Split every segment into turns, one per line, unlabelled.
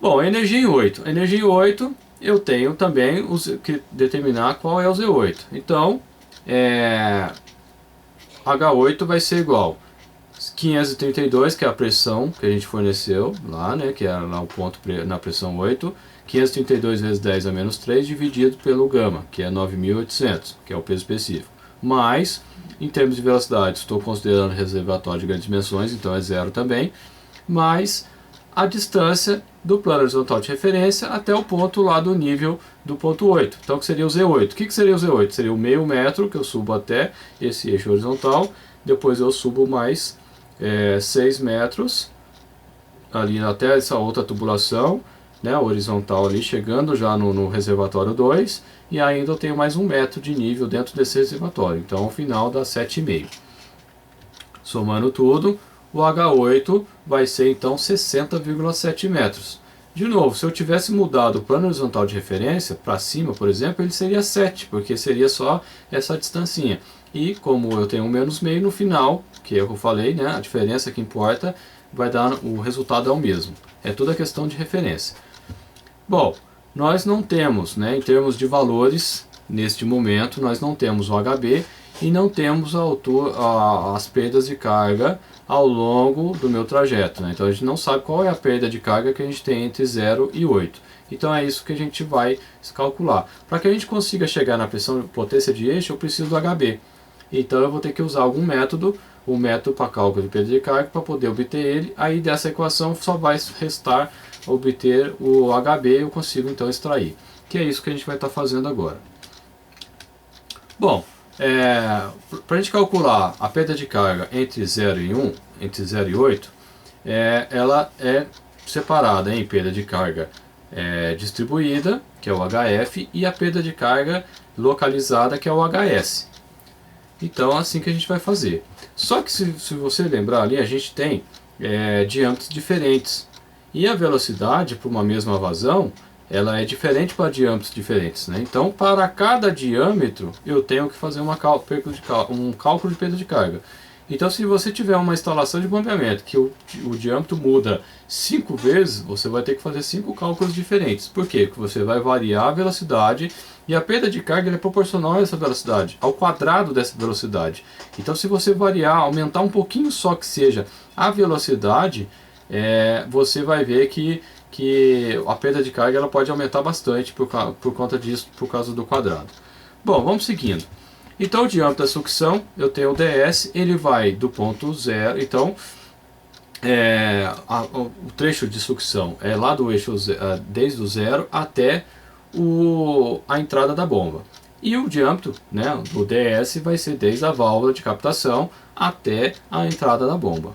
Bom, energia em 8. Energia em 8, eu tenho também que determinar qual é o Z8. Então, H8 vai ser igual 532, que é a pressão que a gente forneceu lá, né, que é lá o ponto na pressão 8, 532 vezes 10 a menos 3 dividido pelo gama, que é 9.800, que é o peso específico. Mas, em termos de velocidade, estou considerando reservatório de grandes dimensões, então é zero também, mais a distância do plano horizontal de referência até o ponto lá do nível do ponto 8. Então, que seria o Z8? O que seria o Z8? Seria o meio metro que eu subo até esse eixo horizontal, depois eu subo mais 6 metros ali até essa outra tubulação, né, horizontal ali, chegando já no reservatório 2, e ainda eu tenho mais 1 metro de nível dentro desse reservatório. Então, ao final dá 7,5. Somando tudo, o H8 vai ser então 60,7 metros. De novo, se eu tivesse mudado o plano horizontal de referência para cima, por exemplo, ele seria 7, porque seria só essa distancinha. E como eu tenho um menos meio no final, que é o que eu falei, né, a diferença que importa, vai dar o resultado é o mesmo. É toda questão de referência. Bom, nós não temos, né, em termos de valores, neste momento, nós não temos o HB e não temos as perdas de carga ao longo do meu trajeto. Né? Então a gente não sabe qual é a perda de carga que a gente tem entre 0 e 8. Então é isso que a gente vai calcular. Para que a gente consiga chegar na pressão potência de eixo, eu preciso do HB. Então eu vou ter que usar algum método, um método para cálculo de perda de carga, para poder obter ele. Aí dessa equação só vai restar obter o HB e eu consigo então extrair. Que é isso que a gente vai estar fazendo agora. Bom, para a gente calcular a perda de carga entre 0 e 1, entre 0 e 8, ela é separada em perda de carga distribuída, que é o HF, e a perda de carga localizada, que é o HS. Então, assim que a gente vai fazer. Só que se você lembrar ali, a gente tem diâmetros diferentes. E a velocidade para uma mesma vazão, ela é diferente para diâmetros diferentes. Né? Então, para cada diâmetro, eu tenho que fazer um cálculo de perda de carga. Então, se você tiver uma instalação de bombeamento que o diâmetro muda 5 vezes, você vai ter que fazer 5 cálculos diferentes. Por quê? Porque você vai variar a velocidade e a perda de carga é proporcional a essa velocidade, ao quadrado dessa velocidade. Então, se você variar, aumentar um pouquinho só que seja a velocidade, você vai ver que a perda de carga ela pode aumentar bastante por conta disso, por causa do quadrado. Bom, vamos seguindo. Então, o diâmetro da sucção, eu tenho o ds, ele vai do ponto 0, então o trecho de sucção é lá do eixo desde o 0 até a entrada da bomba. E o diâmetro, né, do ds vai ser desde a válvula de captação até a entrada da bomba.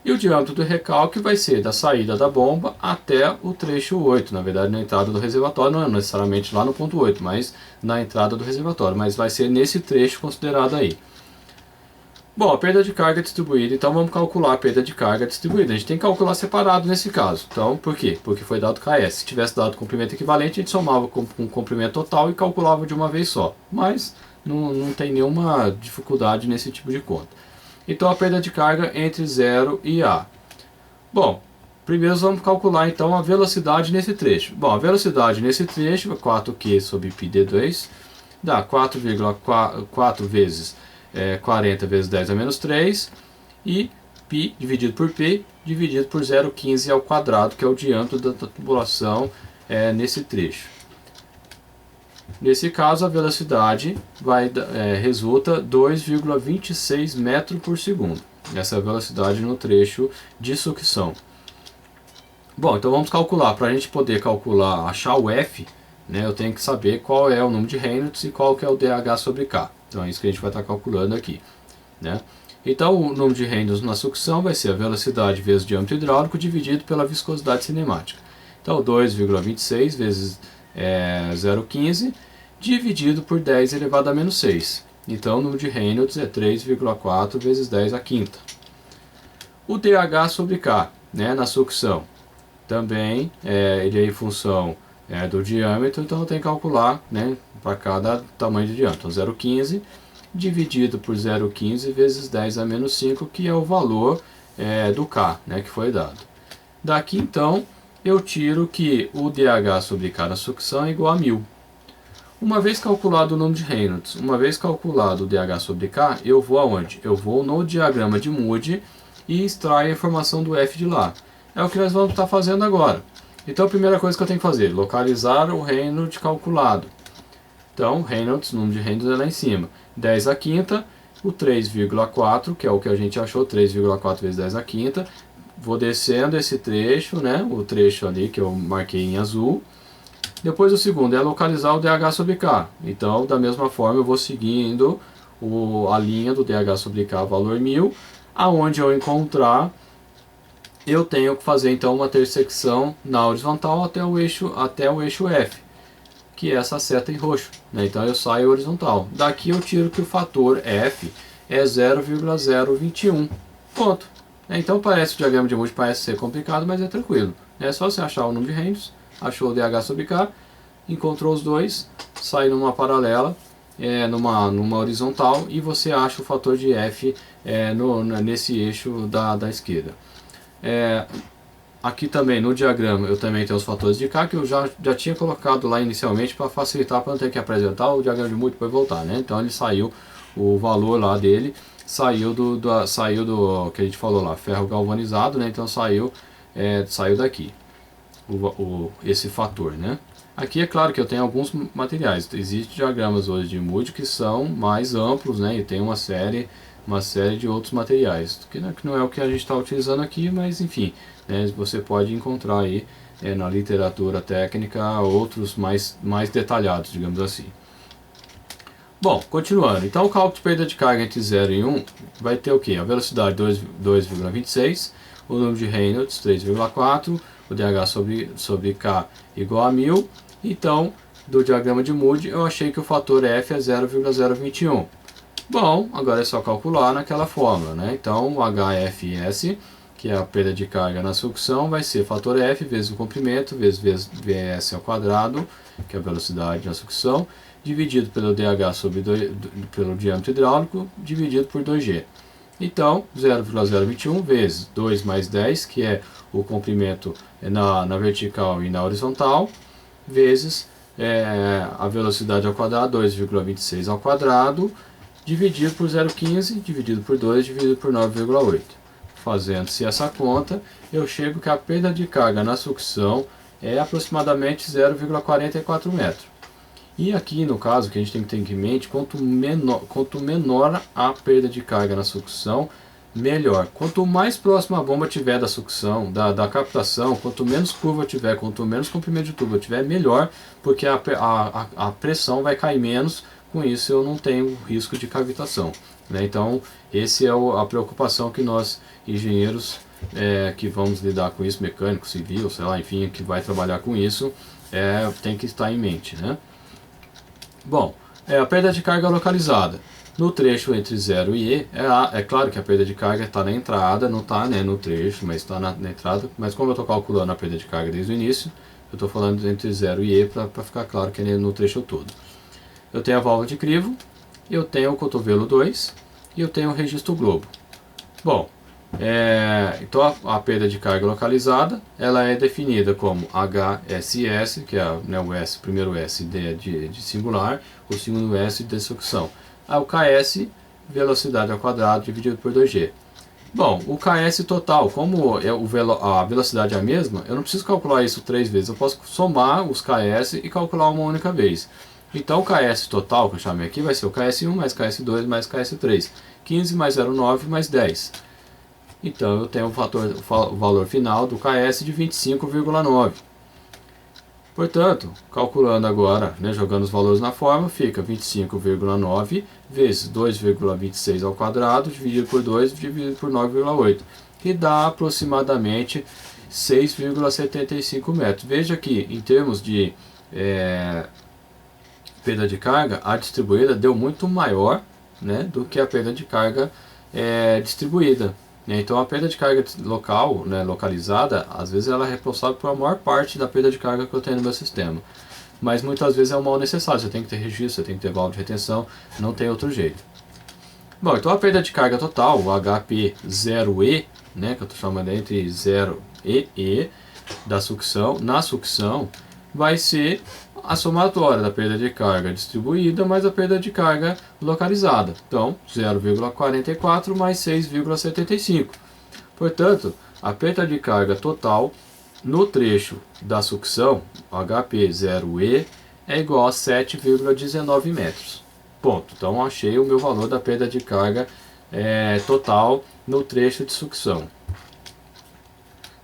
E o diâmetro do recalque vai ser da saída da bomba até o trecho 8, na verdade na entrada do reservatório, não é necessariamente lá no ponto 8, mas na entrada do reservatório, mas vai ser nesse trecho considerado aí. Bom, a perda de carga distribuída, então vamos calcular a perda de carga distribuída. A gente tem que calcular separado nesse caso. Então, por quê? Porque foi dado KS. Se tivesse dado comprimento equivalente, a gente somava com o comprimento total e calculava de uma vez só. Mas não tem nenhuma dificuldade nesse tipo de conta. Então a perda de carga entre 0 e A. Bom, primeiro vamos calcular então a velocidade nesse trecho. Bom, a velocidade nesse trecho é 4Q sobre πd2, dá 4,4 vezes 40 vezes 10 a menos 3, e π dividido por 0,15 ao quadrado, que é o diâmetro da tubulação nesse trecho. Nesse caso, a velocidade resulta 2,26 metros por segundo. Essa é a velocidade no trecho de sucção. Bom, então vamos calcular. Para a gente poder calcular, achar o F, né, eu tenho que saber qual é o número de Reynolds e qual que é o dH sobre K. Então é isso que a gente vai estar calculando aqui. Né? Então o número de Reynolds na sucção vai ser a velocidade vezes o diâmetro hidráulico dividido pela viscosidade cinemática. Então 2,26 vezes 0,15 dividido por 10 elevado a menos 6. Então o número de Reynolds é 3,4 vezes 10 a quinta. O dH sobre K, né, na sucção, também ele é em função do diâmetro, então eu tenho que calcular, né, para cada tamanho de diâmetro. Então 0,15 dividido por 0,15 vezes 10 a menos 5, que é o valor do K, né, que foi dado. Daqui então eu tiro que o dH sobre K na sucção é igual a 1000. Uma vez calculado o número de Reynolds, uma vez calculado o dH sobre K, eu vou aonde? Eu vou no diagrama de Moody e extraio a informação do F de lá. É o que nós vamos estar fazendo agora. Então a primeira coisa que eu tenho que fazer, localizar o Reynolds calculado. Então, Reynolds, o número de Reynolds é lá em cima. 10 à quinta, o 3,4, que é o que a gente achou, 3,4 vezes 10 à quinta. Vou descendo esse trecho, né, o trecho ali que eu marquei em azul. Depois o segundo é localizar o dH sobre K. Então, da mesma forma, eu vou seguindo a linha do dH sobre K, valor 1000. Aonde eu encontrar, eu tenho que fazer então uma intersecção na horizontal até o eixo F, que é essa seta em roxo, né? Então eu saio horizontal. Daqui eu tiro que o fator F é 0,021. Ponto. Então parece, o diagrama de Moody parece ser complicado, mas é tranquilo. É só você achar o número de Reynolds, achou o dH sobre K, encontrou os dois, sai numa paralela, numa horizontal, e você acha o fator de F nesse eixo da esquerda. Aqui também no diagrama eu também tenho os fatores de K que eu já tinha colocado lá inicialmente para facilitar, para não ter que apresentar o diagrama de Moody depois voltar, né? Então ele saiu, o valor lá dele saiu do que a gente falou lá, ferro galvanizado, né? Então saiu daqui esse fator, né? Aqui é claro que eu tenho alguns materiais, existem diagramas hoje de Moody que são mais amplos, né? E tem uma série de outros materiais, que não é o que a gente está utilizando aqui, mas enfim, né, você pode encontrar aí na literatura técnica outros mais detalhados, digamos assim. Bom, continuando, então o cálculo de perda de carga entre 0 e 1 vai ter o que? A velocidade 2,26, o número de Reynolds 3,4, o dH sobre K igual a 1000, então do diagrama de Moody eu achei que o fator F é 0,021. Bom, agora é só calcular naquela fórmula, né? Então, o HFS, que é a perda de carga na sucção, vai ser fator F vezes o comprimento, vezes Vs ao quadrado, que é a velocidade na sucção, dividido pelo DH pelo diâmetro hidráulico, dividido por 2G. Então, 0,021 vezes 2 mais 10, que é o comprimento na vertical e na horizontal, vezes a velocidade ao quadrado, 2,26 ao quadrado, dividido por 0,15, dividido por 2, dividido por 9,8. Fazendo-se essa conta, eu chego que a perda de carga na sucção é aproximadamente 0,44 metros. E aqui no caso, que a gente tem que ter em mente, quanto menor a perda de carga na sucção, melhor. Quanto mais próxima a bomba tiver da sucção, da captação, quanto menos curva tiver, quanto menos comprimento de tubo tiver, melhor, porque a pressão vai cair menos. Com isso eu não tenho risco de cavitação, né? Então essa é a preocupação que nós engenheiros que vamos lidar com isso, mecânico, civil, sei lá, enfim, que vai trabalhar com isso, tem que estar em mente, né? Bom, a perda de carga localizada no trecho entre 0 e E, é claro que a perda de carga está na entrada, não está, né, no trecho, mas está na entrada, mas como eu estou calculando a perda de carga desde o início, eu estou falando entre 0 e E para ficar claro que é no trecho todo. Eu tenho a válvula de crivo, eu tenho o cotovelo 2 e eu tenho o registro globo. Bom, então a perda de carga localizada ela é definida como HSS, que é, né, o S, primeiro S de singular, o segundo S de sucção. O KS, velocidade ao quadrado dividido por 2G. Bom, o KS total, como a velocidade é a mesma, eu não preciso calcular isso 3 vezes, eu posso somar os KS e calcular uma única vez. Então o KS total, que eu chamei aqui, vai ser o KS1 mais KS2 mais KS3. 15 mais 0,9 mais 10. Então eu tenho o valor final do KS de 25,9. Portanto, calculando agora, né, jogando os valores na fórmula, fica 25,9 vezes 2,26 ao quadrado, dividido por 2, dividido por 9,8. Que dá aproximadamente 6,75 metros. Veja que em termos de perda de carga, a distribuída deu muito maior, né, do que a perda de carga distribuída. Então a perda de carga local, né, localizada, às vezes ela é responsável por a maior parte da perda de carga que eu tenho no meu sistema. Mas muitas vezes é um mal necessário, você tem que ter registro, você tem que ter válvula de retenção, não tem outro jeito. Bom, então a perda de carga total, o HP0E, né, que eu estou chamando entre 0 e E, da sucção, na sucção, vai ser a somatória da perda de carga distribuída mais a perda de carga localizada. Então, 0,44 mais 6,75. Portanto, a perda de carga total no trecho da sucção, HP0E, é igual a 7,19 metros. Ponto. Então, achei o meu valor da perda de carga total no trecho de sucção.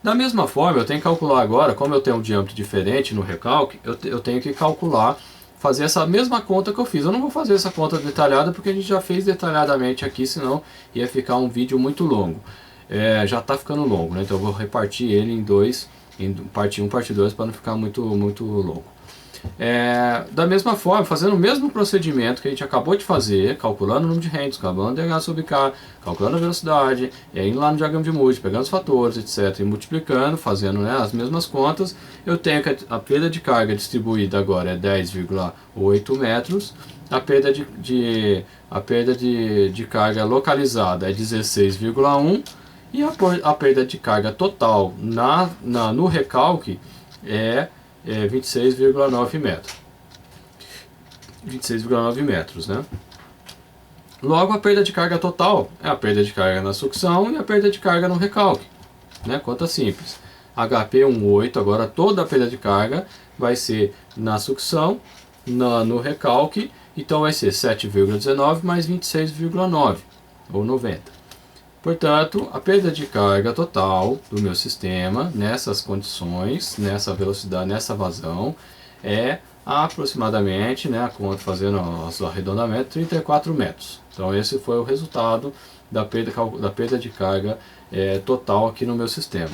Da mesma forma, eu tenho que calcular agora, como eu tenho um diâmetro diferente no recalque, eu tenho que calcular, fazer essa mesma conta que eu fiz. Eu não vou fazer essa conta detalhada porque a gente já fez detalhadamente aqui, senão ia ficar um vídeo muito longo. Já está ficando longo, né? Então eu vou repartir ele em dois, em parte 1 parte 2, para não ficar muito longo. Da mesma forma, fazendo o mesmo procedimento que a gente acabou de fazer, calculando o número de rentos, calculando o DH sobre K, calculando a velocidade, indo lá no diagrama de Moody, pegando os fatores, etc, e multiplicando, fazendo, né, as mesmas contas, eu tenho que a perda de carga distribuída agora é 10,8 metros, a perda de carga localizada é 16,1 e a perda de carga total no recalque é 26,9 metros. 26,9 metros, né? Logo, a perda de carga total é a perda de carga na sucção e a perda de carga no recalque, né? Conta simples. HP18, agora toda a perda de carga vai ser na sucção, no recalque, então vai ser 7,19 mais 26,9, ou 90. Portanto, a perda de carga total do meu sistema, nessas condições, nessa velocidade, nessa vazão, é aproximadamente, né, fazendo os arredondamentos, 34 metros. Então esse foi o resultado da perda de carga total aqui no meu sistema.